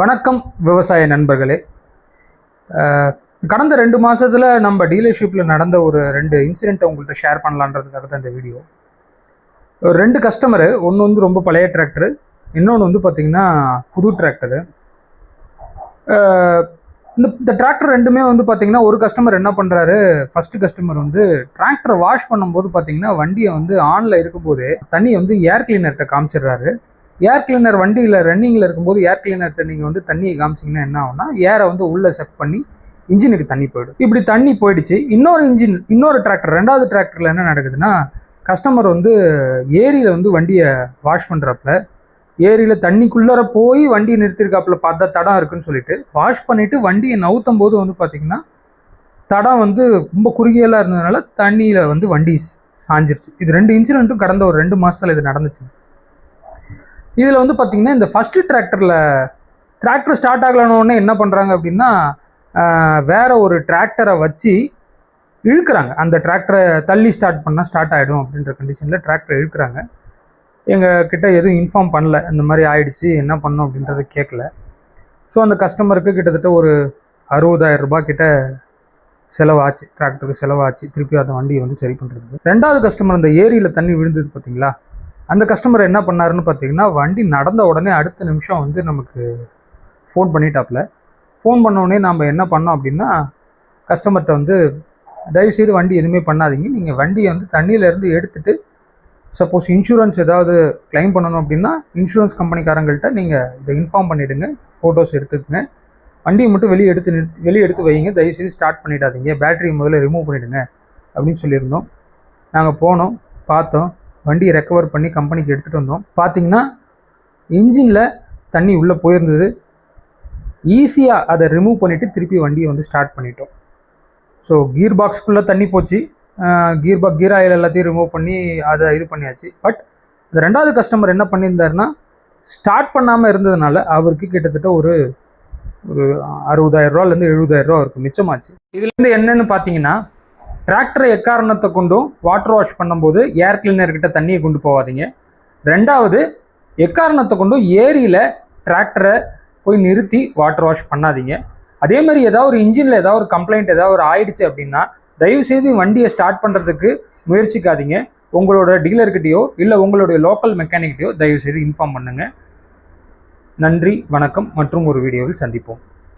வணக்கம் விவசாய நண்பர்களே. கடந்த 2 மாதத்தில் நம்ம டீலர்ஷிப்பில் நடந்த ஒரு 2 இன்சிடெண்ட்டை உங்கள்கிட்ட ஷேர் பண்ணலான்றதுக்காக தான் இந்த வீடியோ. ஒரு 2 கஸ்டமரு, ஒன்று வந்து ரொம்ப பழைய டிராக்டரு, இன்னொன்று வந்து பார்த்திங்கன்னா புது டிராக்டரு. இந்த டிராக்டர் ரெண்டுமே வந்து பார்த்திங்கன்னா ஒரு கஸ்டமர் என்ன பண்ணுறாரு, ஃபஸ்ட்டு கஸ்டமர் வந்து டிராக்டரை வாஷ் பண்ணும்போது பார்த்திங்கன்னா வண்டியை வந்து ஆனில் இருக்கும்போதே தண்ணி வந்து ஏர் கிளீனர்கிட்ட காமிச்சிடுறாரு. ஏர் கிளீனர் வண்டியில் ரன்னிங்கில் இருக்கும்போது ஏர் கிளீனர்கிட்ட நீங்கள் வந்து தண்ணியை காமிச்சிங்கன்னா என்ன ஆகும்னா, ஏரை வந்து உள்ளே செக் பண்ணி இன்ஜினுக்கு தண்ணி போயிடும். இப்படி தண்ணி போயிடுச்சு. இன்னொரு டிராக்டர், 2வது டிராக்டரில் என்ன நடக்குதுன்னா, கஸ்டமர் வந்து ஏரியில் வந்து வண்டியை வாஷ் பண்ணுறப்ப ஏரியில் தண்ணிக்குள்ளார போய் வண்டியை நிறுத்திருக்காப்புல பார்த்தா தடம் இருக்குன்னு சொல்லிட்டு வாஷ் பண்ணிவிட்டு வண்டியை நவுத்தும் போது வந்து பார்த்திங்கன்னா தடம் வந்து ரொம்ப குறுகியெல்லாம் இருந்ததுனால தண்ணியில் வந்து வண்டி சாஞ்சிருச்சு. இது 2 இன்சிடெண்ட்டும் கடந்த ஒரு 2 மாதத்தில் இது நடந்துச்சு. இதில் வந்து பார்த்திங்கன்னா இந்த ஃபஸ்ட்டு டிராக்டர் ஸ்டார்ட் ஆகலன்னொடனே என்ன பண்ணுறாங்க அப்படின்னா, வேறு ஒரு டிராக்டரை வச்சு இழுக்கிறாங்க. அந்த டிராக்டரை தள்ளி ஸ்டார்ட் பண்ணால் ஸ்டார்ட் ஆகிடும் அப்படின்ற கண்டிஷனில் டிராக்டரை இழுக்கிறாங்க. எங்கள் கிட்ட எதுவும் இன்ஃபார்ம் பண்ணல, இந்த மாதிரி ஆயிடுச்சு என்ன பண்ணோம் அப்படின்றத கேட்கல. ஸோ அந்த கஸ்டமருக்கு கிட்டத்தட்ட ஒரு 60,000 ரூபாய் கிட்ட செலவாச்சு, டிராக்டருக்கு செலவாச்சு திருப்பி அந்த வண்டியை வந்து சரி பண்ணுறதுக்கு. 2வது கஸ்டமர் அந்த ஏரியில் தண்ணி விழுந்தது பார்த்தீங்களா, அந்த கஸ்டமர் என்ன பண்ணாருன்னு பார்த்தீங்கன்னா, வண்டி நடந்த உடனே அடுத்த நிமிஷம் வந்து நமக்கு ஃபோன் பண்ணிட்டாப்புல. ஃபோன் பண்ணோடனே நம்ம என்ன பண்ணோம் அப்படின்னா, கஸ்டமர்கிட்ட வந்து தயவுசெய்து வண்டி எதுவுமே பண்ணாதீங்க, நீங்கள் வண்டியை வந்து தண்ணியிலேருந்து எடுத்துகிட்டு சப்போஸ் இன்சூரன்ஸ் ஏதாவது கிளைம் பண்ணணும் அப்படின்னா இன்சூரன்ஸ் கம்பெனிக்காரங்கள்ட்ட நீங்கள் இதை இன்ஃபார்ம் பண்ணிவிடுங்க, ஃபோட்டோஸ் எடுத்துக்கங்க, வண்டியை மட்டும் வெளியே எடுத்து வைங்க, தயவுசெய்து ஸ்டார்ட் பண்ணிடாதீங்க, பேட்டரியை முதல்ல ரிமூவ் பண்ணிவிடுங்க அப்படின்னு சொல்லியிருந்தோம். நாங்கள் போனோம், பார்த்தோம், வண்டியை ரெக்கவர் பண்ணி கம்பெனிக்கு எடுத்துகிட்டு வந்தோம். பார்த்திங்கன்னா இன்ஜினில் தண்ணி உள்ளே போயிருந்தது. ஈஸியாக அதை ரிமூவ் பண்ணிவிட்டு திருப்பி வண்டியை வந்து ஸ்டார்ட் பண்ணிட்டோம். ஸோ கியர் பாக்ஸ்க்குள்ளே தண்ணி போச்சு, கியர் ஆயில் எல்லாத்தையும் ரிமூவ் பண்ணி அதை இது பண்ணியாச்சு. பட் இந்த 2வது கஸ்டமர் என்ன பண்ணியிருந்தாருன்னா, ஸ்டார்ட் பண்ணாமல் இருந்ததுனால அவருக்கு கிட்டத்தட்ட ஒரு 60,000 ரூபாலேருந்து 70,000 ரூபா அவருக்கு மிச்சமாச்சு. இதுலேருந்து என்னென்னு பார்த்தீங்கன்னா, டிராக்டரை எக்காரணத்தை கொண்டும் வாட்டர் வாஷ் பண்ணும்போது ஏர் கிளீனர்கிட்ட தண்ணியை கொண்டு போகாதீங்க. 2வது எக்காரணத்தை கொண்டும் ஏரியில் டிராக்டரை போய் நிறுத்தி வாட்டர் வாஷ் பண்ணாதீங்க. அதேமாதிரி ஏதாவது ஒரு இன்ஜினில் ஏதாவது ஒரு கம்ப்ளைண்ட் ஏதாவது ஒரு ஆயிடுச்சு அப்படின்னா தயவுசெய்து வண்டியை ஸ்டார்ட் பண்ணுறதுக்கு முயற்சிக்காதீங்க. உங்களோட டீலர்கிட்டையோ இல்லை உங்களுடைய லோக்கல் மெக்கானிக்கிட்டையோ தயவுசெய்து இன்ஃபார்ம் பண்ணுங்கள். நன்றி, வணக்கம். மற்றும் ஒரு வீடியோவில் சந்திப்போம்.